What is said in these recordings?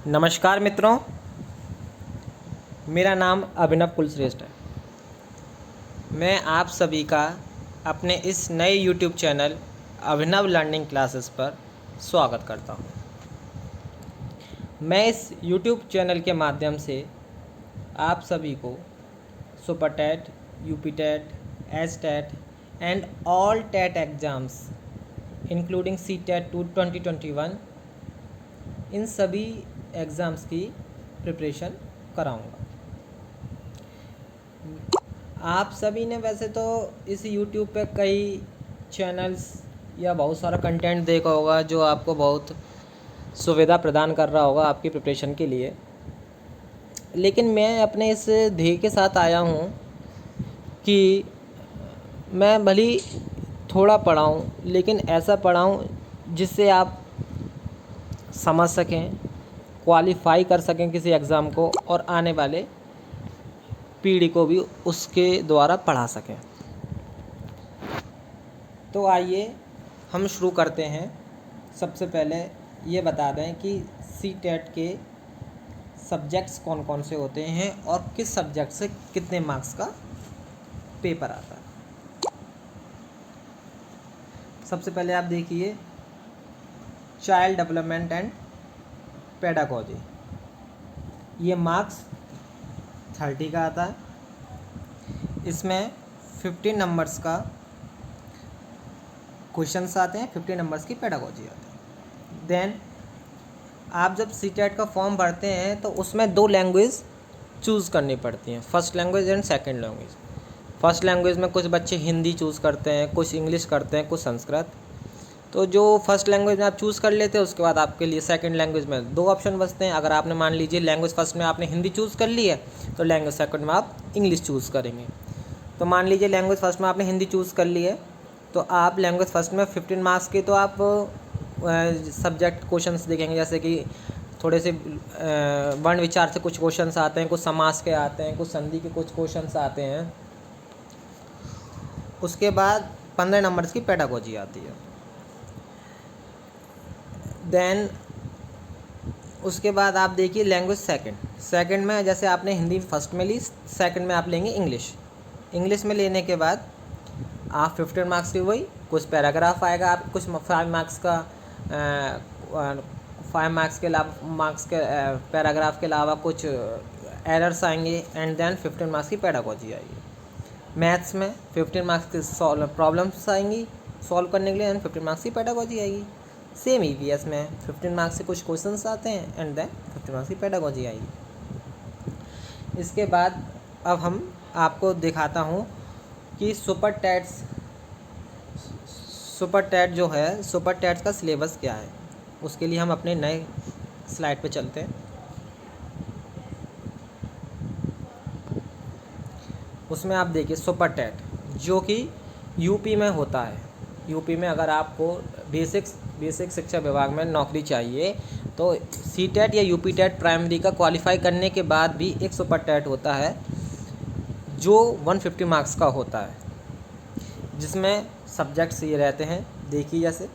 नमस्कार मित्रों, मेरा नाम अभिनव कुलश्रेष्ठ है। मैं आप सभी का अपने इस नए YouTube चैनल अभिनव लर्निंग क्लासेस पर स्वागत करता हूं। मैं इस YouTube चैनल के माध्यम से आप सभी को super TET, UP TET, S TET and all TET exams including C TET 2021 इन सभी एग्ज़ाम्स की प्रिपरेशन कराऊंगा। आप सभी ने वैसे तो इस YouTube पे कई चैनल्स या बहुत सारा कंटेंट देखा होगा जो आपको बहुत सुविधा प्रदान कर रहा होगा आपकी प्रिपरेशन के लिए, लेकिन मैं अपने इस ध्येय के साथ आया हूँ कि मैं भली थोड़ा पढ़ाऊँ, लेकिन ऐसा पढ़ाऊँ जिससे आप समझ सकें, क्वालिफाई कर सकें किसी एग्ज़ाम को और आने वाले पीढ़ी को भी उसके द्वारा पढ़ा सकें। तो आइए हम शुरू करते हैं। सबसे पहले ये बता दें कि सी टेट के सब्जेक्ट्स कौन कौन से होते हैं और किस सब्जेक्ट से कितने मार्क्स का पेपर आता है। सबसे पहले आप देखिए चाइल्ड डेवलपमेंट एंड पेडागोजी, ये मार्क्स 30 का आता है। इसमें 15 नंबर्स का क्वेश्चंस आते हैं, 15 नंबर्स की पेडागोजी आती है। देन आप जब सी टेट का फॉर्म भरते हैं तो उसमें 2 लैंग्वेज चूज़ करनी पड़ती हैं, first language and second language. First language में कुछ बच्चे हिंदी चूज़ करते हैं, कुछ इंग्लिश करते हैं, कुछ संस्कृत। तो जो फर्स्ट लैंग्वेज में आप चूज़ कर लेते हैं उसके बाद आपके लिए सेकंड लैंग्वेज में 2 ऑप्शन बचते हैं। अगर आपने मान लीजिए लैंग्वेज फर्स्ट में आपने हिंदी चूज़ कर ली है तो लैंग्वेज सेकंड में आप इंग्लिश चूज़ करेंगे। तो मान लीजिए लैंग्वेज फर्स्ट में आपने हिंदी चूज़ कर ली है तो आप लैंग्वेज फर्स्ट में 15 मार्क्स के तो आप सब्जेक्ट क्वेश्चंस देखेंगे, जैसे कि थोड़े से वर्ण विचार से कुछ क्वेश्चंस आते हैं, कुछ समास के आते हैं, कुछ संधि के कुछ क्वेश्चंस आते हैं। उसके बाद 15 नंबर्स की पेडागोजी आती है। देन उसके बाद आप देखिए लैंग्वेज सेकंड में जैसे आपने हिंदी फर्स्ट में ली, सेकंड में आप लेंगे इंग्लिश में लेने के बाद आप 15 मार्क्स की वही कुछ पैराग्राफ आएगा, आप कुछ 5 मार्क्स का 5 मार्क्स के अलावा पैराग्राफ के अलावा कुछ एरर्स आएंगे एंड देन 15 मार्क्स की पेडागोजी आएगी। मैथ्स में 15 मार्क्स की प्रॉब्लम्स आएंगी सॉल्व करने के लिए एंड 15 मार्क्स की पेडागोजी आएगी। सेम ईवीएस में 15 मार्क्स से कुछ क्वेश्चंस आते हैं एंड देन 15 मार्क्स की पेडागोजी आएगी। इसके बाद अब हम आपको दिखाता हूँ कि सुपर टेट जो है, सुपर टेट का सिलेबस क्या है। उसके लिए हम अपने नए स्लाइड पे चलते हैं। उसमें आप देखिए सुपर टेट जो कि यूपी में होता है। यूपी में अगर आपको बेसिक शिक्षा विभाग में नौकरी चाहिए तो सी टेट या यूपी टेट प्राइमरी का क्वालिफाई करने के बाद भी एक सुपर टेट होता है जो 150 मार्क्स का होता है, जिसमें सब्जेक्ट्स ये रहते हैं। देखिए जैसे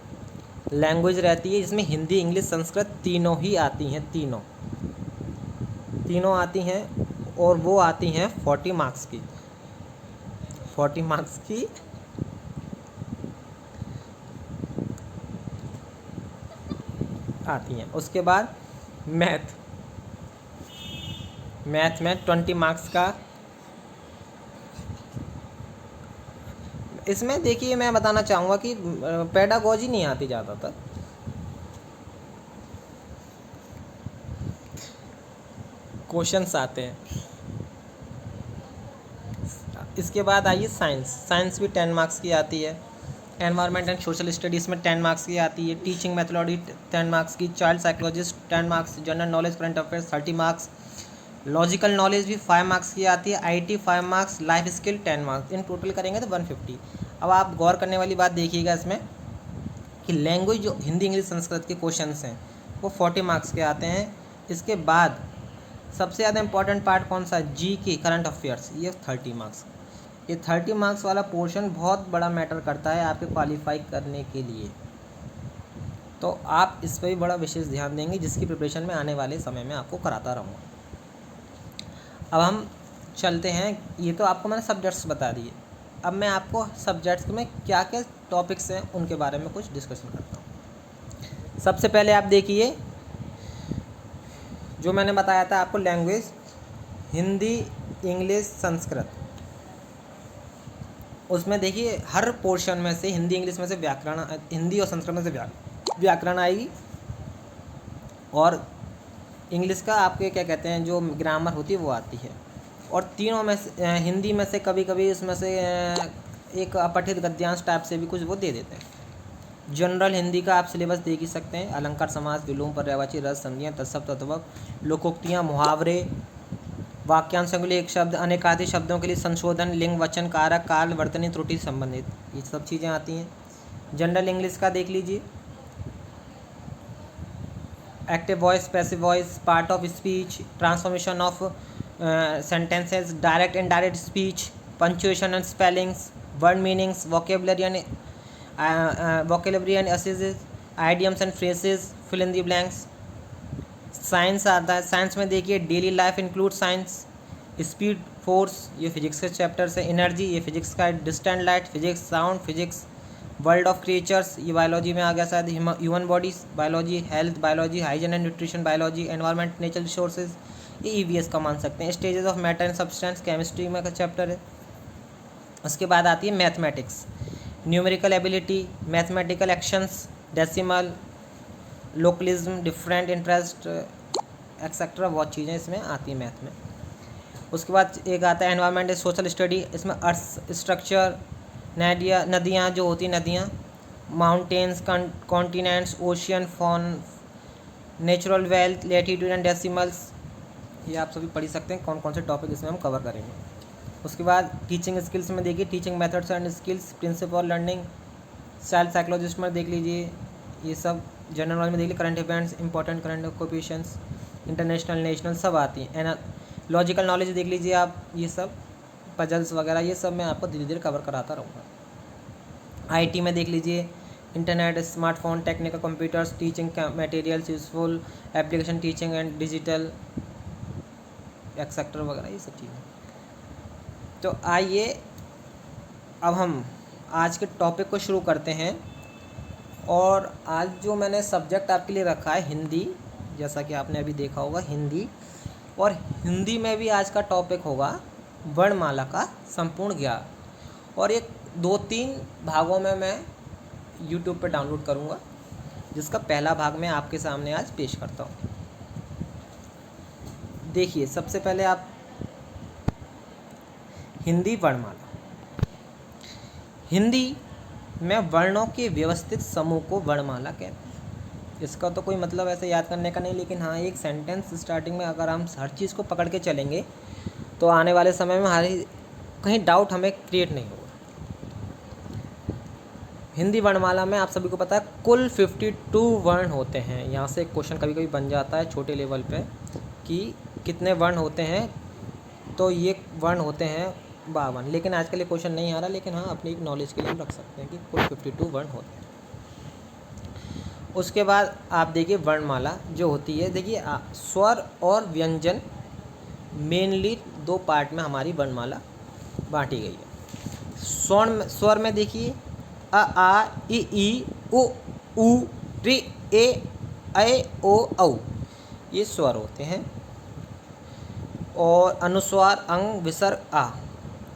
लैंग्वेज रहती है जिसमें हिंदी, इंग्लिश, संस्कृत तीनों ही आती हैं, तीनों आती हैं और वो आती हैं 40 मार्क्स की आती हैं। उसके बाद मैथ में 20 मार्क्स का। इसमें देखिए मैं बताना चाहूँगा कि पेडागोजी नहीं आती ज़्यादातर, क्वेश्चंस आते हैं। इसके बाद आइए साइंस भी 10 मार्क्स की आती है। एनवायरनमेंट एंड सोशल स्टडीज़ में 10 मार्क्स की आती है। टीचिंग मेथोडोलॉजी 10 मार्क्स की। Child psychologist 10 marks. General knowledge current affairs 30 marks. Logical knowledge भी 5 मार्क्स की आती है। IT 5 marks. Life skill 10 marks. In total करेंगे तो 150। अब आप गौर करने वाली बात देखिएगा इसमें कि लैंग्वेज जो हिंदी, इंग्लिश, संस्कृत के क्वेश्चंस हैं वो 40 मार्क्स के आते हैं। इसके बाद सबसे ज़्यादा इंपॉर्टेंट पार्ट कौन सा है, जी के करंट अफेयर्स, ये 30 मार्क्स। ये 30 मार्क्स वाला पोर्शन बहुत बड़ा मैटर करता है आपके क्वालिफाई करने के लिए। तो आप इस पर भी बड़ा विशेष ध्यान देंगे, जिसकी प्रिपरेशन में आने वाले समय में आपको कराता रहूँगा। अब हम चलते हैं, ये तो आपको मैंने सब्जेक्ट्स बता दिए, अब मैं आपको सब्जेक्ट्स में क्या क्या टॉपिक्स हैं उनके बारे में कुछ डिस्कशन करता हूँ। सबसे पहले आप देखिए, जो मैंने बताया था आपको लैंग्वेज, हिंदी, इंग्लिश, संस्कृत, उसमें देखिए हर पोर्शन में से हिंदी इंग्लिश में से व्याकरण, हिंदी और संस्कृत में से व्याकरण आएगी, और इंग्लिश का आपके क्या कहते हैं जो ग्रामर होती है वो आती है। और तीनों में से हिंदी में से कभी कभी इसमें से एक अपठित गद्यांश टाइप से भी कुछ वो दे देते हैं। जनरल हिंदी का आप सिलेबस देख ही सकते हैं, अलंकार, समास, विलोम, पर्यायवाची, रस, संधियाँ, तत्सम, तद्भव, लोकोक्तियाँ, मुहावरे, वाक्यांशों के लिए एक शब्द, अनेकाधिक शब्दों के लिए संशोधन, लिंग, वचन, कारक, काल, वर्तनी, त्रुटि संबंधित, ये सब चीज़ें आती हैं। जनरल इंग्लिश का देख लीजिए, active voice, passive voice, part of speech, transformation of sentences, direct and indirect speech, punctuation and spellings, word meanings, vocabulary and usages, idioms and phrases, fill in the blanks. Science आता है, science में देखिए daily life include science, speed, force, ये physics के chapter से, energy, ये physics का, distant light, physics, sound physics, world of creatures, ये बायोलॉजी में आ गया शायद, human bodies biology, health biology, hygiene and nutrition biology, environment, natural resources, ये ईवीएस का मान सकते हैं। Stages of matter and substance, chemistry में का चैप्टर है। उसके बाद आती है mathematics, numerical ability, mathematical actions, decimal, localism, different interest etcetera, बहुत चीज़ें इसमें आती हैं मैथ में। उसके बाद एक आता है एनवायरनमेंट एंड सोशल स्टडी, इसमें अर्थ स्ट्रक्चर, नदियाँ जो होती नदियाँ, mountains, continents, ocean, fauna, natural wealth, latitude and decimals, ये आप सभी पढ़ सकते हैं कौन कौन से टॉपिक इसमें हम कवर करेंगे। उसके बाद टीचिंग स्किल्स में देखिए, teaching methods and skills, principle of learning, child psychologist में देख लीजिए, ये सब जनरल नॉलेज में देख लीजिए, current events, important current occupations, international, national, सब आती हैं। लॉजिकल नॉलेज देख लीजिए आप, ये सब पजल्स वगैरह, ये सब मैं आपको धीरे धीरे कवर कराता रहूँगा। आईटी में देख लीजिए, internet, smartphone, technical computers, teaching materials, useful application, teaching and digital exactor वगैरह, ये सब चीज़ें। तो आइए अब हम आज के टॉपिक को शुरू करते हैं। और आज जो मैंने सब्जेक्ट आपके लिए रखा है हिंदी, जैसा कि आपने अभी देखा होगा हिंदी, और हिंदी में भी आज का टॉपिक होगा वर्णमाला का संपूर्ण ज्ञान, और एक 2-3 भागों में मैं यूट्यूब पर डाउनलोड करूँगा, जिसका पहला भाग मैं आपके सामने आज पेश करता हूँ। देखिए सबसे पहले आप हिंदी वर्णमाला, हिंदी में वर्णों के व्यवस्थित समूह को वर्णमाला कहते हैं। इसका तो कोई मतलब ऐसे याद करने का नहीं, लेकिन हाँ एक सेंटेंस स्टार्टिंग में अगर हम हर चीज़ को पकड़ के चलेंगे तो आने वाले समय में हमारी कहीं डाउट हमें क्रिएट नहीं होगा। हिंदी वर्णमाला में आप सभी को पता है कुल 52 वर्ण होते हैं। यहाँ से एक क्वेश्चन कभी कभी बन जाता है छोटे लेवल पे कि कितने वर्ण होते हैं, तो ये वर्ण होते हैं 52, लेकिन आजकल ये क्वेश्चन नहीं आ रहा, लेकिन हाँ अपनी एक नॉलेज के लिए हम रख सकते हैं कि कुल 52 वर्ण होते हैं। उसके बाद आप देखिए वर्णमाला जो होती है, देखिए स्वर और व्यंजन मेनली 2 पार्ट में हमारी वर्णमाला बांटी गई है। स्वर में देखिए अ, आ, इ, ई, उ, ऊ, ऋ, ए, ऐ, ओ, औ, ये स्वर होते हैं। और अनुस्वार, अंग, विसर्ग, आ,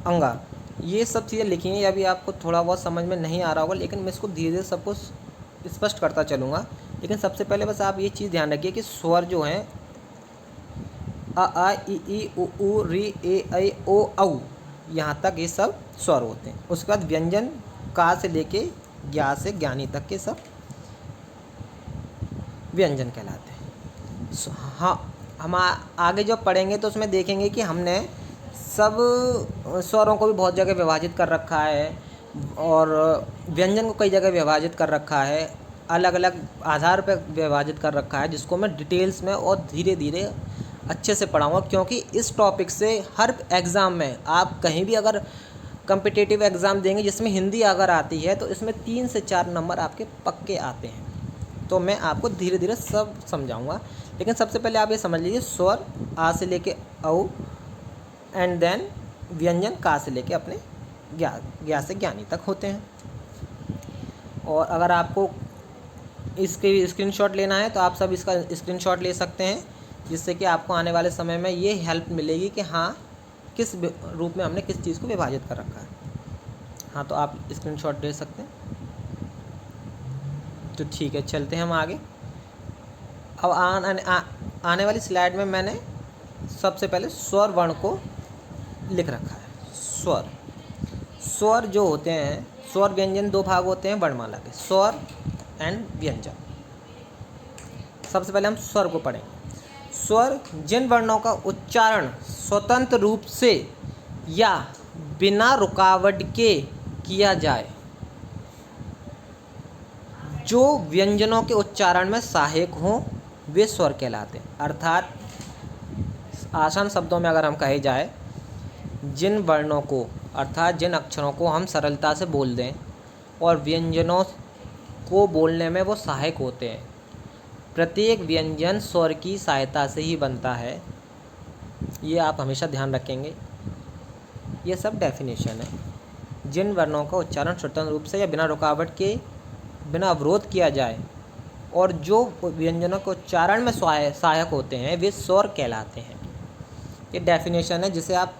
अंगा, ये सब चीज़ें लिखी हैं। अभी आपको थोड़ा बहुत समझ में नहीं आ रहा होगा, लेकिन मैं इसको धीरे धीरे सब कुछ स्पष्ट करता चलूँगा। लेकिन सबसे पहले बस आप ये चीज़ ध्यान रखिए कि स्वर जो हैं अ, आ, इ, ई, उ, ऊ, ऋ, ए, ऐ, ओ, औ, यहाँ तक ये सब स्वर होते हैं। उसके बाद व्यंजन का से लेके ज्ञा से ज्ञानी तक के सब व्यंजन कहलाते हैं। हाँ, हम आगे जब पढ़ेंगे तो उसमें देखेंगे कि हमने सब स्वरों को भी बहुत जगह विभाजित कर रखा है और व्यंजन को कई जगह विभाजित कर रखा है, अलग अलग आधार पर विभाजित कर रखा है, जिसको मैं डिटेल्स में और धीरे धीरे अच्छे से पढ़ाऊँगा। क्योंकि इस टॉपिक से हर एग्ज़ाम में आप कहीं भी अगर कम्पिटिटिव एग्ज़ाम देंगे जिसमें हिंदी अगर आती है तो इसमें 3 से 4 नंबर आपके पक्के आते हैं। तो मैं आपको धीरे धीरे सब समझाऊंगा, लेकिन सबसे पहले आप ये समझ लीजिए स्वर आ से लेके औ, एंड देन व्यंजन का से लेके अपने ज्ञा से ज्ञानी तक होते हैं। और अगर आपको इसके स्क्रीनशॉट लेना है तो आप सब इसका स्क्रीनशॉट ले सकते हैं, जिससे कि आपको आने वाले समय में ये हेल्प मिलेगी कि हाँ किस रूप में हमने किस चीज़ को विभाजित कर रखा है। हाँ, तो आप स्क्रीनशॉट ले सकते हैं। तो ठीक है, चलते हैं हम आगे। अब आने वाली स्लाइड में मैंने सबसे पहले स्वर वर्ण को लिख रखा है। स्वर जो होते हैं, स्वर व्यंजन दो भाग होते हैं वर्णमाला के, स्वर एंड व्यंजन। सबसे पहले हम स्वर को पढ़ेंगे। स्वर जिन वर्णों का उच्चारण स्वतंत्र रूप से या बिना रुकावट के किया जाए, जो व्यंजनों के उच्चारण में सहायक हों, वे स्वर कहलाते हैं। अर्थात आसान शब्दों में अगर हम कहे जाए, जिन वर्णों को अर्थात जिन अक्षरों को हम सरलता से बोल दें और व्यंजनों को बोलने में वो सहायक होते हैं, प्रत्येक व्यंजन स्वर की सहायता से ही बनता है। ये आप हमेशा ध्यान रखेंगे। ये सब डेफिनेशन है। जिन वर्णों का उच्चारण स्वतंत्र रूप से या बिना रुकावट के, बिना अवरोध किया जाए और जो व्यंजनों के उच्चारण में सहायक होते हैं, वे स्वर कहलाते हैं। ये डेफिनेशन है, जिसे आप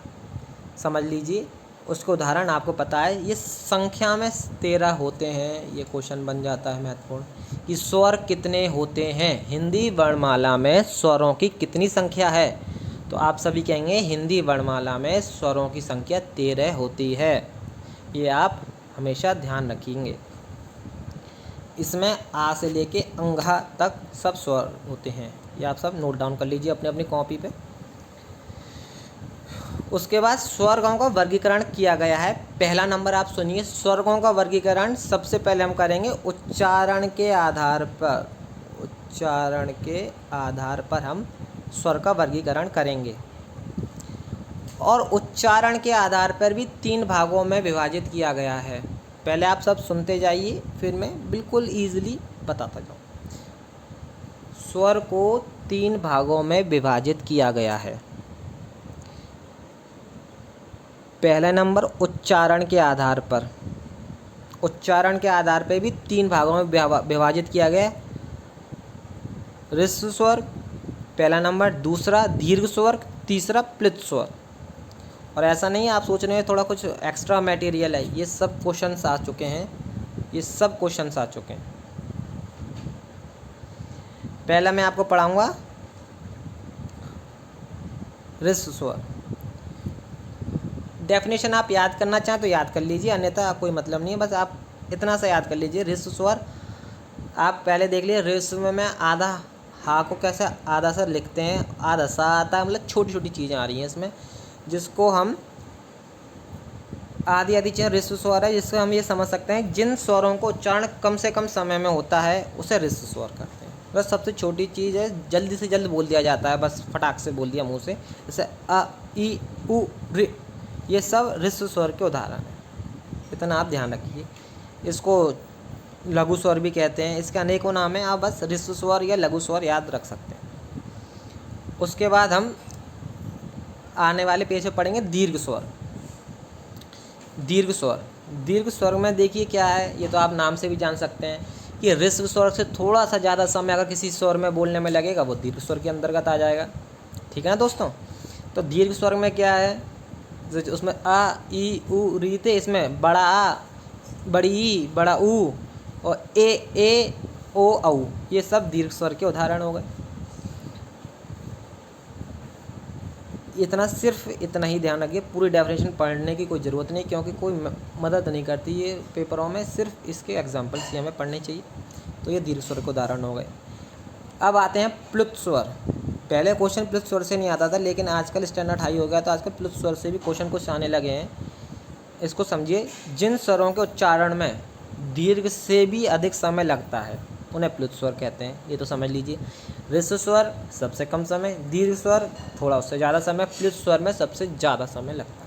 समझ लीजिए। उसको उदाहरण आपको पता है, ये संख्या में 13 होते हैं। ये क्वेश्चन बन जाता है महत्वपूर्ण कि स्वर कितने होते हैं, हिंदी वर्णमाला में स्वरों की कितनी संख्या है। तो आप सभी कहेंगे हिंदी वर्णमाला में स्वरों की संख्या 13 होती है। ये आप हमेशा ध्यान रखेंगे। इसमें आ से लेके अंघा तक सब स्वर होते हैं। ये आप सब नोट डाउन कर लीजिए अपनी अपनी कॉपी पे। उसके बाद स्वरगों का वर्गीकरण किया गया है। पहला नंबर आप सुनिए, स्वरगों का वर्गीकरण सबसे पहले हम करेंगे उच्चारण के आधार पर। उच्चारण के आधार पर हम स्वर का वर्गीकरण करेंगे, और उच्चारण के आधार पर भी 3 भागों में विभाजित किया गया है। पहले आप सब सुनते जाइए, फिर मैं बिल्कुल ईजिली बताता जाऊँ। स्वर को 3 भागों में विभाजित किया गया है। पहला नंबर उच्चारण के आधार पर। उच्चारण के आधार पर भी 3 भागों में विभाजित किया गया है। ह्रस्व स्वर पहला नंबर, दूसरा दीर्घ स्वर, तीसरा प्लुत स्वर। और ऐसा नहीं है आप सोच रहे हैं थोड़ा कुछ एक्स्ट्रा मटेरियल है, ये सब क्वेश्चंस आ चुके हैं। ये सब क्वेश्चंस आ चुके हैं। पहला मैं आपको पढ़ाऊंगा ह्रस्व स्वर। डेफिनेशन आप याद करना चाहें तो याद कर लीजिए, अन्यथा कोई मतलब नहीं है। बस आप इतना सा याद कर लीजिए। ह्रस्व स्वर आप पहले देख लीजिए। ह्रस्व में आधा हा को कैसे आधा सा लिखते हैं, आधा सा आता है, मतलब छोटी छोटी चीज़ें आ रही हैं इसमें, जिसको हम आधी आधी चीज़ें ह्रस्व स्वर है, जिससे हम ये समझ सकते हैं जिन स्वरों को उच्चारण कम से कम समय में होता है उसे ह्रस्व स्वर कहते हैं। बस सबसे छोटी चीज़ है, जल्दी से जल्द बोल दिया जाता है, बस फटाक से बोल दिया मुँह से, जैसे अ ई उ ऋ, ये सब ह्रस्व स्वर के उदाहरण हैं। इतना आप ध्यान रखिए। इसको लघु स्वर भी कहते हैं, इसके अनेकों नाम हैं, आप बस ह्रस्व स्वर या लघु स्वर याद रख सकते हैं। उसके बाद हम आने वाले पेज पे पढ़ेंगे दीर्घ स्वर। दीर्घ स्वर, दीर्घ स्वर में देखिए क्या है, ये तो आप नाम से भी जान सकते हैं कि ह्रस्व स्वर से थोड़ा सा ज़्यादा समय अगर किसी स्वर में बोलने में लगेगा वो दीर्घ स्वर के अंतर्गत आ जाएगा। ठीक है ना दोस्तों। तो दीर्घ स्वर में क्या है, उसमें आ ई उ री थे, इसमें बड़ा आ, बड़ी ई, बड़ा ऊ और ए ओ औ, ये सब दीर्घ स्वर के उदाहरण हो गए। इतना, सिर्फ इतना ही ध्यान रखिए। पूरी डेफिनेशन पढ़ने की कोई ज़रूरत नहीं, क्योंकि कोई मदद नहीं करती ये पेपरों में, सिर्फ इसके एग्जाम्पल्स ही हमें पढ़ने चाहिए। तो ये दीर्घ स्वर के उदाहरण हो गए। अब आते हैं प्लुत स्वर। पहले क्वेश्चन प्लुत स्वर से नहीं आता था, लेकिन आजकल स्टैंडर्ड हाई हो गया, तो आजकल प्लुत स्वर से भी क्वेश्चन कुछ आने लगे हैं। इसको समझिए, जिन स्वरों के उच्चारण में दीर्घ से भी अधिक समय लगता है उन्हें प्लुत स्वर कहते हैं। ये तो समझ लीजिए। ह्रस्व स्वर सबसे कम समय, दीर्घ स्वर थोड़ा उससे ज़्यादा समय, प्लुत स्वर में सबसे ज़्यादा समय लगता है।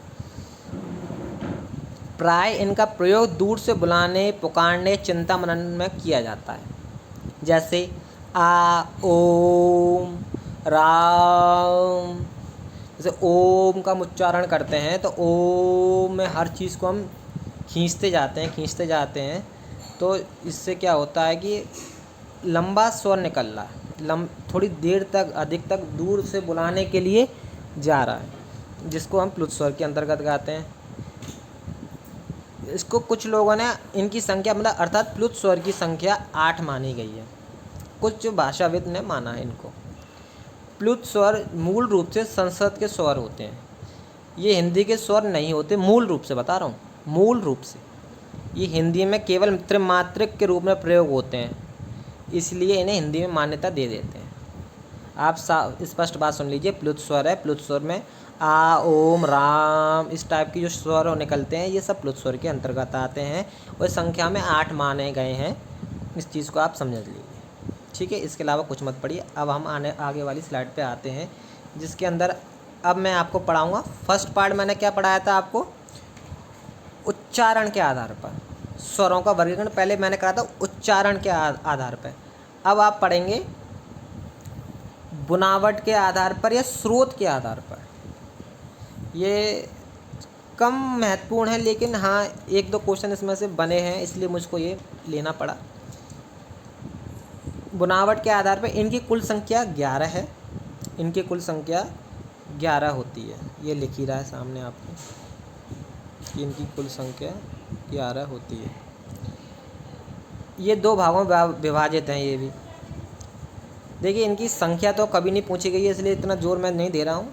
प्राय इनका प्रयोग दूर से बुलाने, पुकारने, चिंता मनन में किया जाता है। जैसे आ, ओम, राम। जैसे ओम का हम उच्चारण करते हैं तो ओम में हर चीज़ को हम खींचते जाते हैं तो इससे क्या होता है कि लंबा स्वर निकल रहा है, थोड़ी देर तक, अधिक तक दूर से बुलाने के लिए जा रहा है, जिसको हम प्लुत स्वर के अंतर्गत गाते हैं। इसको कुछ लोगों ने इनकी संख्या मतलब अर्थात प्लुत स्वर की संख्या 8 मानी गई है। कुछ भाषाविद ने माना है इनको। प्लुत स्वर मूल रूप से संस्कृत के स्वर होते हैं, ये हिंदी के स्वर नहीं होते। मूल रूप से बता रहा हूँ, मूल रूप से ये हिंदी में केवल त्रिमात्रिक के रूप में प्रयोग होते हैं, इसलिए इन्हें हिंदी में मान्यता दे देते हैं। आप स्पष्ट बात सुन लीजिए, प्लुत स्वर है, प्लुत स्वर में आ, ओम, राम इस टाइप की जो स्वर निकलते हैं ये सब प्लुत स्वर के अंतर्गत आते हैं और संख्या में 8 माने गए हैं। इस चीज़ को आप समझ लीजिए, ठीक है। इसके अलावा कुछ मत पढ़िए। अब हम आगे वाली स्लाइड पे आते हैं, जिसके अंदर अब मैं आपको पढ़ाऊँगा। फर्स्ट पार्ट मैंने क्या पढ़ाया था आपको, उच्चारण के आधार पर स्वरों का वर्गीकरण पहले मैंने करा था उच्चारण के आधार पर। अब आप पढ़ेंगे बुनावट के आधार पर या स्रोत के आधार पर। ये कम महत्वपूर्ण है, लेकिन हाँ 1-2 क्वेश्चन इसमें से बने हैं, इसलिए मुझको ये लेना पड़ा। बुनावट के आधार पर इनकी कुल संख्या 11 है, इनकी कुल संख्या 11 होती है। ये लिख ही रहा है सामने आपको कि इनकी कुल संख्या 11 होती है। ये 2 भागों में विभाजित हैं। ये भी देखिए, इनकी संख्या तो कभी नहीं पूछी गई है, इसलिए इतना जोर मैं नहीं दे रहा हूँ।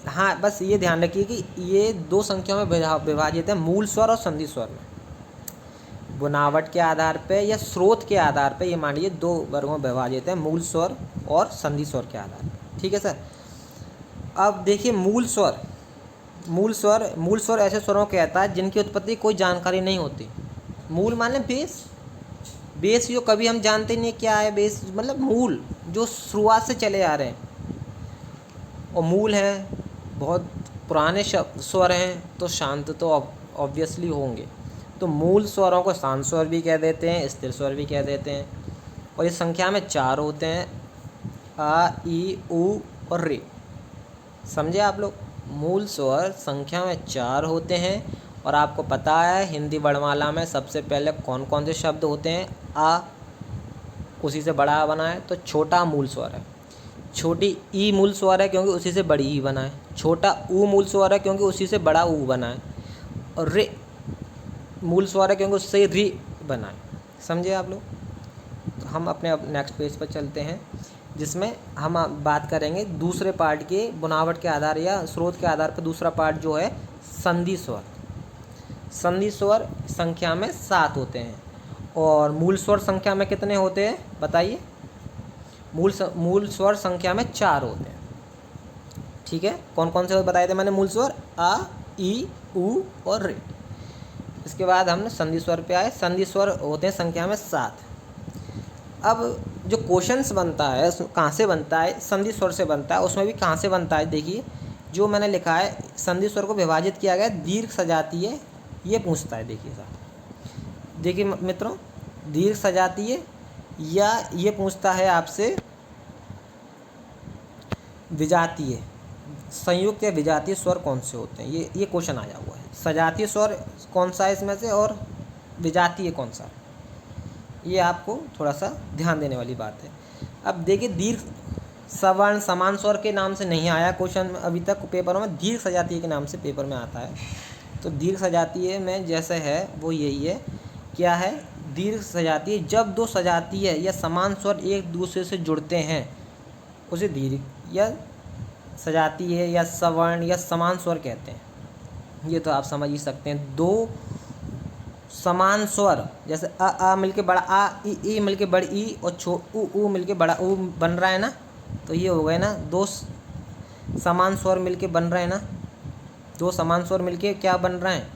हाँ, बस ये ध्यान रखिए कि ये 2 संख्याओं में विभाजित है, मूल स्वर और संधि स्वर में। बुनावट के आधार पे या स्रोत के आधार पे ये मान लीजिए 2 वर्गों में विभाजित है, मूल स्वर और संधि स्वर के आधार पर, ठीक है सर। अब देखिए मूल स्वर ऐसे स्वरों को कहता है जिनकी उत्पत्ति कोई जानकारी नहीं होती। मूल माने बेस जो कभी हम जानते नहीं क्या है। बेस मतलब मूल जो शुरुआत से चले आ रहे हैं, और मूल हैं, बहुत पुराने स्वर हैं तो शांत तो ऑब्वियसली होंगे। तो मूल स्वरों को शांत स्वर भी कह देते हैं, स्थिर स्वर भी कह देते हैं, और इस संख्या में 4 होते हैं, आ, ई, उ और रे। समझे आप लोग, मूल स्वर संख्या में 4 होते हैं। और आपको पता है हिंदी वर्णमाला में सबसे पहले कौन कौन से शब्द होते हैं, आ, उसी से बड़ा आ बना है तो छोटा मूल स्वर है। छोटी ई मूल स्वर है क्योंकि उसी से बड़ी ई बना है। छोटा ऊ मूल स्वर है क्योंकि उसी से बड़ा ऊ बना है। और रे मूल स्वर है क्योंकि उससे री बना है। समझे आप लोग। तो हम अपने नेक्स्ट पेज पर चलते हैं, जिसमें हम बात करेंगे दूसरे पार्ट के बुनावट के आधार या स्रोत के आधार पर। दूसरा पार्ट जो है संधि स्वर। संधि स्वर संख्या में 7 होते हैं, और मूल स्वर संख्या में कितने होते हैं बताइए। मूल स्वर संख्या में 4 होते हैं, ठीक है। कौन कौन से बताए थे मैंने मूल स्वर, आ, ई, उ और रे। इसके बाद हम संधि स्वर पे आए। संधि स्वर होते हैं संख्या में 7। अब जो क्वेश्चंस बनता है कहाँ से बनता है, संधि स्वर से बनता है। उसमें भी कहाँ से बनता है, देखिए जो मैंने लिखा है, संधि स्वर को विभाजित किया गया दीर्घ सजातीय, ये पूछता है। देखिए साहब, देखिए मित्रों, दीर्घ सजातीय या ये पूछता है आपसे विजातीय, संयुक्त या विजातीय स्वर कौन से होते हैं। ये क्वेश्चन आया हुआ है। सजातीय स्वर कौन सा है इसमें से, और विजातीय कौन सा है, ये आपको थोड़ा सा ध्यान देने वाली बात है। अब देखिए, दीर्घ सवर्ण समान स्वर के नाम से नहीं आया क्वेश्चन अभी तक पेपर में, दीर्घ सजातीय के नाम से पेपर में आता है। तो दीर्घ सजातीय में जैसे है वो यही है, क्या है, दीर्घ सजातीय जब 2 सजातीय या समान स्वर एक दूसरे से जुड़ते हैं उसे दीर्घ या सजातीय या सवर्ण या समान स्वर कहते हैं। ये तो आप समझ ही सकते हैं। 2 समान स्वर जैसे आ मिलके बड़ा आ, ई मिलके बड़ी ई, और ऊ मिलके बड़ा ऊ बन रहा है ना, तो ये हो गए ना 2 समान स्वर मिलके बन रहे हैं ना। 2 समान स्वर मिलके क्या बन रहे हैं,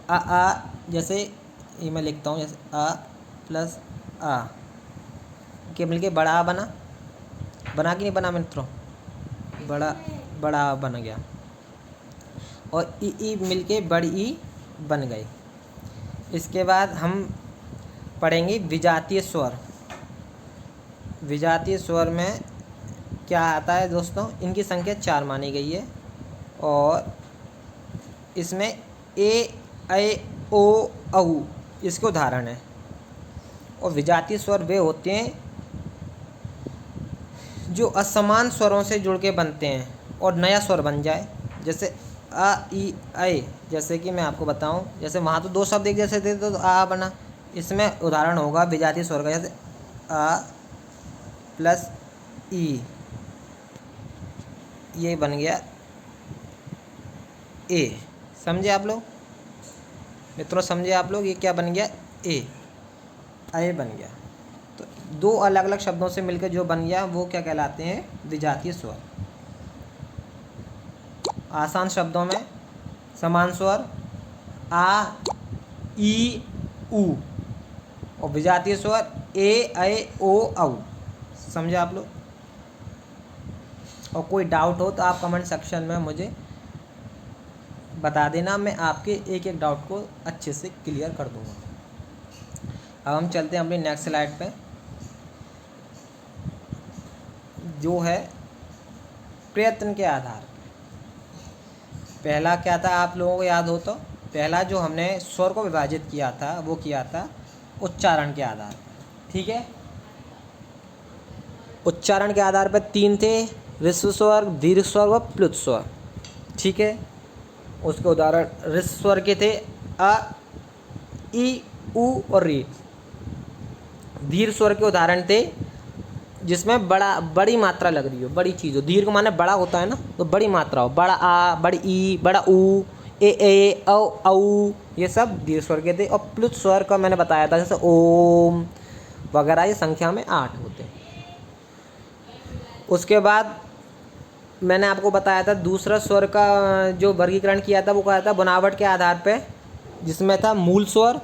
आ, जैसे ये मैं लिखता हूँ, जैसे आ प्लस आ के मिलके बड़ा आ बना कि नहीं बना मित्रों, बड़ा बन गया। और ई मिलके बड़ी ई बन गई। इसके बाद हम पढ़ेंगे विजातीय स्वर। विजातीय स्वर में क्या आता है दोस्तों, इनकी संख्या 4 मानी गई है और इसमें ए, ऐ, ओ, औ इसके उदाहरण है। और विजातीय स्वर वे होते हैं जो असमान स्वरों से जुड़ के बनते हैं और नया स्वर बन जाए, जैसे अ, ई, ऐ। जैसे कि मैं आपको बताऊं, जैसे वहाँ तो 2 शब्द एक जैसे थे तो आ बना, इसमें उदाहरण होगा विजातीय स्वर का, जैसे आ प्लस ई, ये बन गया ए। समझे आप लोग मित्रों, समझे आप लोग, ये क्या बन गया, ए, ऐ बन गया। तो 2 अलग अलग शब्दों से मिलकर जो बन गया वो क्या कहलाते हैं, विजातीय स्वर। आसान शब्दों में समान स्वर आ, ई, उ, और विजातीय स्वर ए, ऐ, ओ, औ। समझे आप लोग। और कोई डाउट हो तो आप कमेंट सेक्शन में मुझे बता देना, मैं आपके एक एक डाउट को अच्छे से क्लियर कर दूंगा। अब हम चलते हैं अपनी नेक्स्ट स्लाइड पे, जो है प्रयत्न के आधार पे। पहला क्या था आप लोगों को याद हो तो, पहला जो हमने स्वर को विभाजित किया था वो किया था उच्चारण के आधार पर। ठीक है, उच्चारण के आधार पर 3 थे, ह्रस्व स्वर, दीर्घ स्वर व प्लुत स्वर। ठीक है, उसके उदाहरण ह्रस्व स्वर के थे अ, ई, उ और री। दीर्घ स्वर के उदाहरण थे जिसमें बड़ी मात्रा लग रही हो, बड़ी चीज़ हो। दीर्घ माने बड़ा होता है ना, तो बड़ी मात्रा हो, बड़ा आ, बड़ी ई, बड़ा ऊ, ए, औ, औ, ये सब दीर्घ स्वर के थे। और प्लुत स्वर का मैंने बताया था, जैसे ओम वगैरह, ये संख्या में 8 होते हैं। उसके बाद मैंने आपको बताया था दूसरा स्वर का जो वर्गीकरण किया था वो कहा था बनावट के आधार पे, जिसमें था मूल स्वर।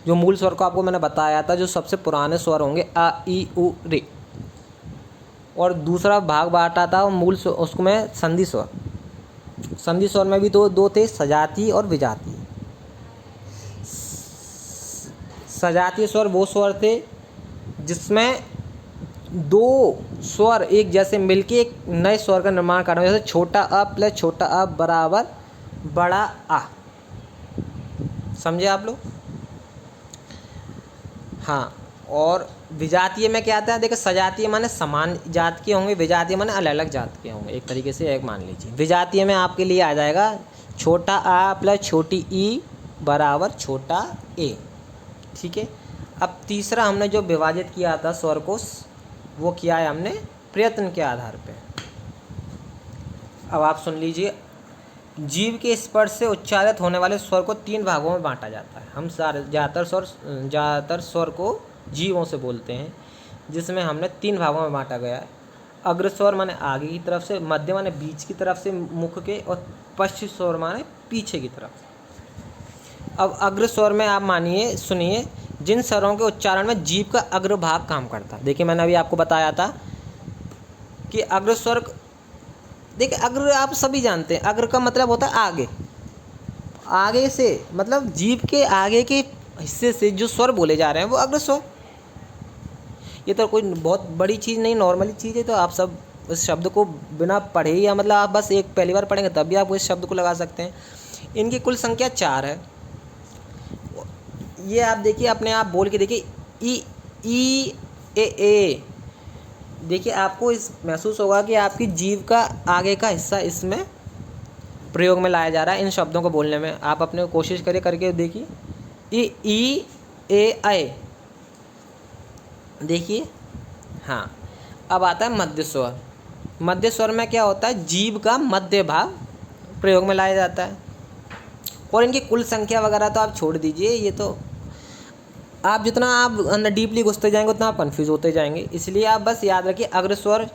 जो मूल स्वर को आपको मैंने बताया था, जो सबसे पुराने स्वर होंगे अ, ई, उ, रे। और दूसरा भाग बांटा था मूल स्वर, उसको में संधि स्वर। संधि स्वर में भी दो थे, सजातीय और विजातीय। सजातीय स्वर वो स्वर थे जिसमें 2 स्वर एक जैसे मिलके एक नए स्वर का निर्माण कर रहे हैं, जैसे छोटा अ प्लस छोटा अ बराबर बड़ा आ। समझे आप लोग। हाँ, और विजातीय में क्या आता है, देखो सजातीय माने समान जात के होंगे, विजातीय माने अलग अलग जात के होंगे। एक तरीके से एक मान लीजिए, विजातीय में आपके लिए आ जाएगा छोटा आ प्लस छोटी ई बराबर छोटा ए। ठीक है, अब तीसरा हमने जो विभाजित किया था स्वर को, वो किया है हमने प्रयत्न के आधार पे। अब आप सुन लीजिए, जीव के स्पर्श से उच्चारित होने वाले स्वर को 3 भागों में बांटा जाता है। हम ज़्यादातर स्वर को जीवों से बोलते हैं, जिसमें हमने 3 भागों में बांटा गया है। अग्र स्वर माने आगे की तरफ से, मध्य माने बीच की तरफ से मुख के, और पश्चिम स्वर माने पीछे की तरफ। अब अग्र स्वर में आप मानिए सुनिए, जिन स्वरों के उच्चारण में जीभ का अग्र भाग काम करता है। देखिए मैंने अभी आपको बताया था कि अग्र स्वर, देखिए अग्र आप सभी जानते हैं, अग्र का मतलब होता है आगे। आगे से मतलब जीभ के आगे के हिस्से से जो स्वर बोले जा रहे हैं वो अग्र स्वर। ये तो कोई बहुत बड़ी चीज़ नहीं, नॉर्मली चीज़ है। तो आप सब इस शब्द को बिना पढ़े, या मतलब आप बस एक पहली बार पढ़ेंगे तब भी आप इस शब्द को लगा सकते हैं। इनकी कुल संख्या 4 है। ये आप देखिए, अपने आप बोल के देखिए, ई, ए। देखिए आपको इस महसूस होगा कि आपकी जीभ का आगे का हिस्सा इसमें प्रयोग में लाया जा रहा है। इन शब्दों को बोलने में आप अपने कोशिश करिए, करके देखिए। ई, ए, ऐ। देखिए, हाँ। अब आता है मध्य स्वर। मध्य स्वर में क्या होता है, जीभ का मध्य भाग प्रयोग में लाया जाता है। और इनकी कुल संख्या वगैरह तो आप छोड़ दीजिए, ये तो आप जितना आप अंदर डीपली घुसते जाएंगे उतना आप कन्फ्यूज़ होते जाएंगे। इसलिए आप बस याद रखिए अग्र स्वर,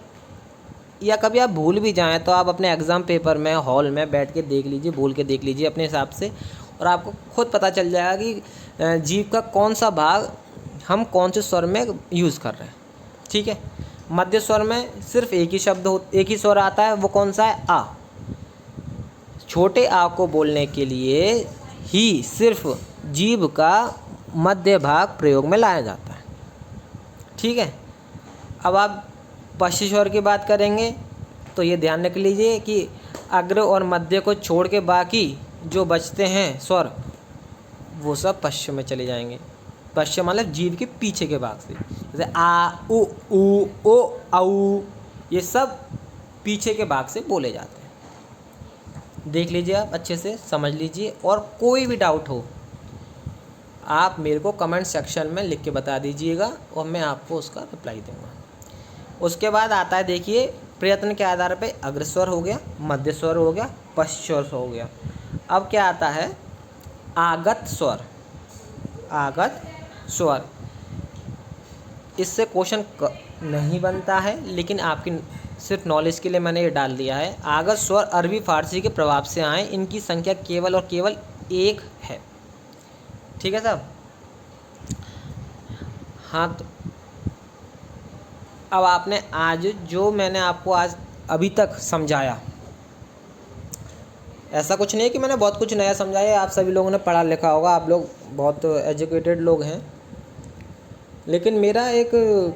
या कभी आप भूल भी जाएं तो आप अपने एग्ज़ाम पेपर में हॉल में बैठ के देख लीजिए, बोल के देख लीजिए अपने हिसाब से, और आपको खुद पता चल जाएगा कि जीभ का कौन सा भाग हम कौन से स्वर में यूज़ कर रहे हैं। ठीक है, मध्य स्वर में सिर्फ एक ही स्वर आता है, वो कौन सा है, आ। छोटे आ को बोलने के लिए ही सिर्फ जीभ का मध्य भाग प्रयोग में लाया जाता है। ठीक है, अब आप पश्च स्वर की बात करेंगे तो ये ध्यान रख लीजिए कि अग्र और मध्य को छोड़ के बाकी जो बचते हैं स्वर वो सब पश्चिम में चले जाएंगे। पश्चिम मतलब जीभ के पीछे के भाग से, जैसे आ उ ओ औ, ये सब पीछे के भाग से बोले जाते हैं। देख लीजिए, आप अच्छे से समझ लीजिए, और कोई भी डाउट हो आप मेरे को कमेंट सेक्शन में लिख के बता दीजिएगा और मैं आपको उसका रिप्लाई दूंगा। उसके बाद आता है, देखिए, प्रयत्न के आधार पे अग्रस्वर हो गया, मध्य स्वर हो गया, पश्च स्वर हो गया। अब क्या आता है, आगत स्वर। आगत स्वर, इससे क्वेश्चन नहीं बनता है, लेकिन आपकी सिर्फ नॉलेज के लिए मैंने ये डाल दिया है। आगत स्वर अरबी फारसी के प्रभाव से आए, इनकी संख्या केवल और केवल एक है। ठीक है साहब। हाँ, तो अब आपने आज जो मैंने आपको आज अभी तक समझाया, ऐसा कुछ नहीं है कि मैंने बहुत कुछ नया समझाया। आप सभी लोगों ने पढ़ा लिखा होगा, आप लोग बहुत एजुकेटेड लोग हैं, लेकिन मेरा एक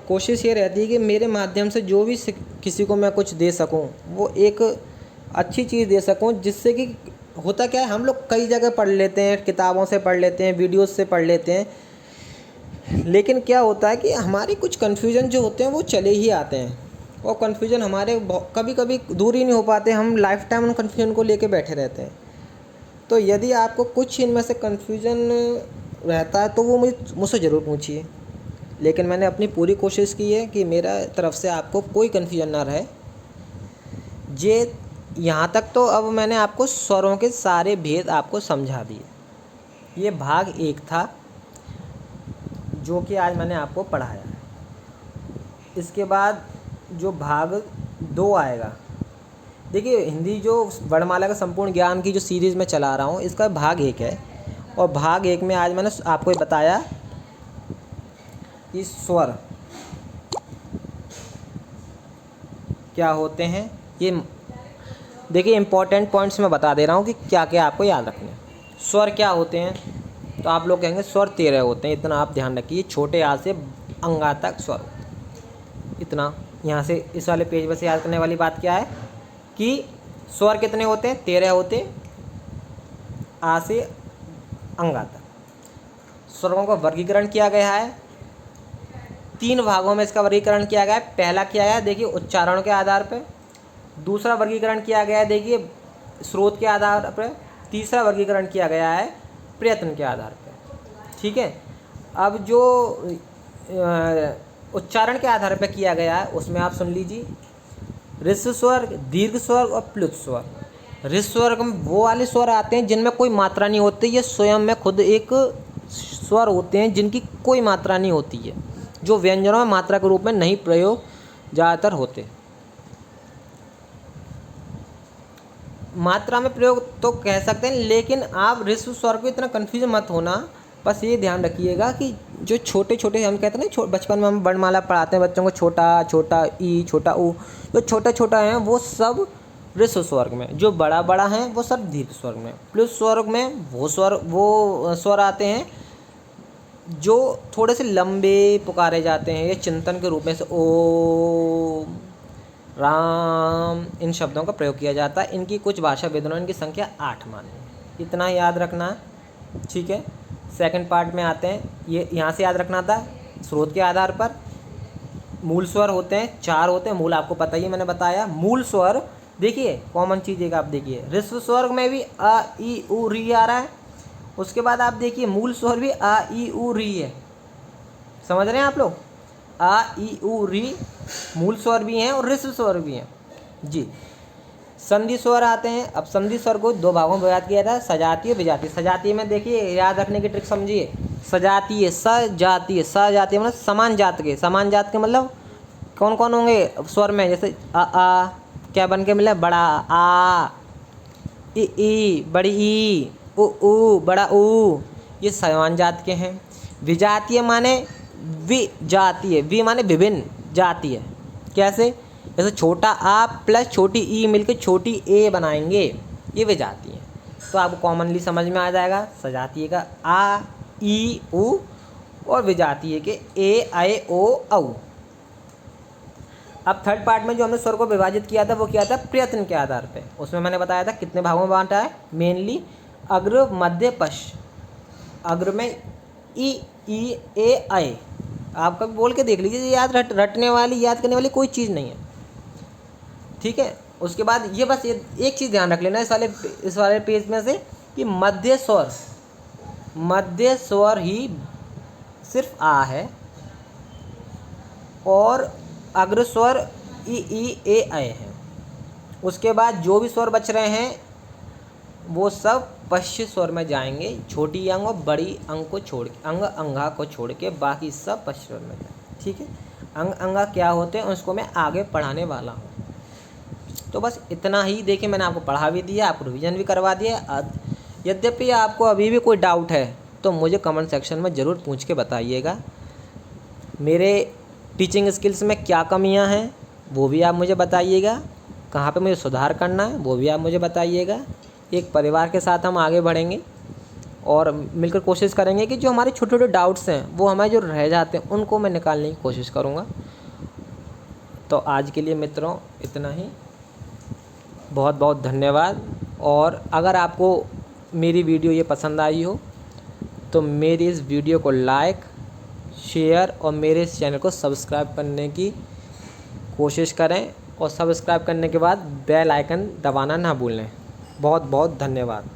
कोशिश ये रहती है कि मेरे माध्यम से जो भी किसी को मैं कुछ दे सकूं वो एक अच्छी चीज़ दे सकूं, जिससे कि होता क्या है, हम लोग कई जगह पढ़ लेते हैं, किताबों से पढ़ लेते हैं, वीडियोस से पढ़ लेते हैं, लेकिन क्या होता है कि हमारी कुछ कन्फ्यूजन जो होते हैं वो चले ही आते हैं, और कन्फ्यूजन हमारे कभी कभी दूर ही नहीं हो पाते, हम लाइफ टाइम उन कन्फ्यूजन को लेके बैठे रहते हैं। तो यदि आपको कुछ इनमें से कन्फ्यूजन रहता है तो वो मुझसे ज़रूर पूछिए, लेकिन मैंने अपनी पूरी कोशिश की है कि मेरा तरफ से आपको कोई कन्फ्यूजन ना रहे। जे यहाँ तक तो अब मैंने आपको स्वरों के सारे भेद आपको समझा दिए। ये भाग 1 था जो कि आज मैंने आपको पढ़ाया है। इसके बाद जो भाग 2 आएगा, देखिए, हिंदी जो वर्णमाला का संपूर्ण ज्ञान की जो सीरीज़ में चला रहा हूँ, इसका भाग 1 है, और भाग 1 में आज मैंने आपको ये बताया कि स्वर क्या होते हैं। ये देखिए, इम्पोर्टेंट पॉइंट्स मैं बता दे रहा हूँ कि क्या क्या आपको याद रखना है। स्वर क्या होते हैं, तो आप लोग कहेंगे स्वर 13 होते हैं, इतना आप ध्यान रखिए। छोटे आ से अंगा तक स्वर, इतना यहाँ से इस वाले पेज पर से याद करने वाली बात क्या है कि स्वर कितने होते हैं, 13 होते, आ से अंगा तक। स्वरों का वर्गीकरण किया गया है, 3 भागों में इसका वर्गीकरण किया गया है। पहला किया गया है, देखिए, उच्चारण के आधार पर। दूसरा वर्गीकरण किया गया है, देखिए, स्रोत के आधार पर। तीसरा वर्गीकरण किया गया है प्रयत्न के आधार पर। ठीक है। अब जो उच्चारण के आधार पर किया गया है उसमें आप सुन लीजिए, ऋस्व स्वर, दीर्घ स्वर और प्लुत स्वर। ऋस्व स्वर में वो वाले स्वर आते हैं जिनमें कोई मात्रा नहीं होती, ये स्वयं में खुद एक स्वर होते हैं जिनकी कोई मात्रा नहीं होती है, जो व्यंजनों में मात्रा के रूप में नहीं प्रयोग ज़्यादातर होते। मात्रा में प्रयोग तो कह सकते हैं, लेकिन आप ऋस्व स्वर को इतना कन्फ्यूज मत होना। बस ये ध्यान रखिएगा कि जो छोटे छोटे, हम कहते हैं ना, बचपन में हम वर्णमाला पढ़ाते हैं बच्चों को, छोटा छोटा ई, छोटा ऊ, जो छोटा छोटा हैं वो सब ऋस्व स्वर्ग में, जो बड़ा बड़ा हैं वो सब दीर्घ स्वर्ग में। प्लुत स्वर्ग में वो स्वर आते हैं जो थोड़े से लंबे पुकारे जाते हैं, ये चिंतन के रूप में, से ओम, राम, इन शब्दों का प्रयोग किया जाता है। इनकी कुछ भाषा वेदों, इनकी संख्या 8 मानी है, इतना याद रखना है। ठीक है। सेकंड पार्ट में आते हैं, ये यहाँ से याद रखना था, स्रोत के आधार पर मूल स्वर होते हैं, 4 होते हैं। मूल आपको पता ही, मैंने बताया। मूल स्वर देखिए, कॉमन चीज़ एक आप देखिए, ऋस्व स्वर में भी अ ई उ री आ रहा है। उसके बाद आप देखिए मूल स्वर भी आ ई उ री है। समझ रहे हैं आप लोग? आ ई उ री मूल स्वर भी हैं और ऋस्व स्वर भी हैं जी। संधि स्वर आते हैं। अब संधि स्वर को 2 भागों में विभाजित किया था, सजातीय, विजातीय। सजातीय में देखिए, याद रखने की ट्रिक समझिए। सजातीय, सजातीय, सजातीय मतलब समान जात के। समान जात के मतलब कौन कौन होंगे स्वर में, जैसे आ क्या बन के मिला, बड़ा आ, ई बड़ी ई, उ बड़ा उ, ये समान जात के हैं। विजातीय माने विजातीय, वि माने विभिन्न जातीय। कैसे? जैसे छोटा आ प्लस छोटी ई मिलकर छोटी ए बनाएंगे, ये विजातीय है। तो आपको कॉमनली समझ में आ जाएगा। सजातीय का आ ई उ और विजातीय के ए ऐ ओ औ। अब थर्ड पार्ट में जो हमने स्वर को विभाजित किया था वो किया था प्रयत्न के आधार पे। उसमें मैंने बताया था कितने भागों में बांटा है, मेनली अग्र मध्य पश्च। अग्र में ई ए ऐ, आप कभी बोल के देख लीजिए, याद रटने वाली याद करने वाली कोई चीज़ नहीं है, ठीक है। उसके बाद ये बस ये एक चीज़ ध्यान रख लेना इस वाले पेज में से कि मध्य स्वर ही सिर्फ आ है और अग्र स्वर ई ए ऐ है। उसके बाद जो भी स्वर बच रहे हैं वो सब पश्च स्वर में जाएंगे, छोटी अंग और बड़ी अंग को छोड़ के, अंग अंगा को छोड़ के बाकी सब पश्च स्वर में जाएंगे, ठीक है। अंग अंगा क्या होते हैं उसको मैं आगे पढ़ाने वाला हूँ। तो बस इतना ही, देखिए मैंने आपको पढ़ा भी दिया, आपको रिवीजन भी करवा दिया। यद्यपि आपको अभी भी कोई डाउट है तो मुझे कमेंट सेक्शन में ज़रूर पूछ के बताइएगा। मेरे टीचिंग स्किल्स में क्या कमियां हैं वो भी आप मुझे बताइएगा, कहाँ पे मुझे सुधार करना है वो भी आप मुझे बताइएगा। एक परिवार के साथ हम आगे बढ़ेंगे और मिलकर कोशिश करेंगे कि जो हमारे छोटे छोटे डाउट्स हैं वो हमारे जो रह जाते हैं उनको मैं निकालने की कोशिश करूँगा। तो आज के लिए मित्रों इतना ही, बहुत बहुत धन्यवाद। और अगर आपको मेरी वीडियो ये पसंद आई हो तो मेरी इस वीडियो को लाइक, शेयर और मेरे इस चैनल को सब्सक्राइब करने की कोशिश करें और सब्सक्राइब करने के बाद बेल आइकन दबाना ना भूलें। बहुत बहुत धन्यवाद।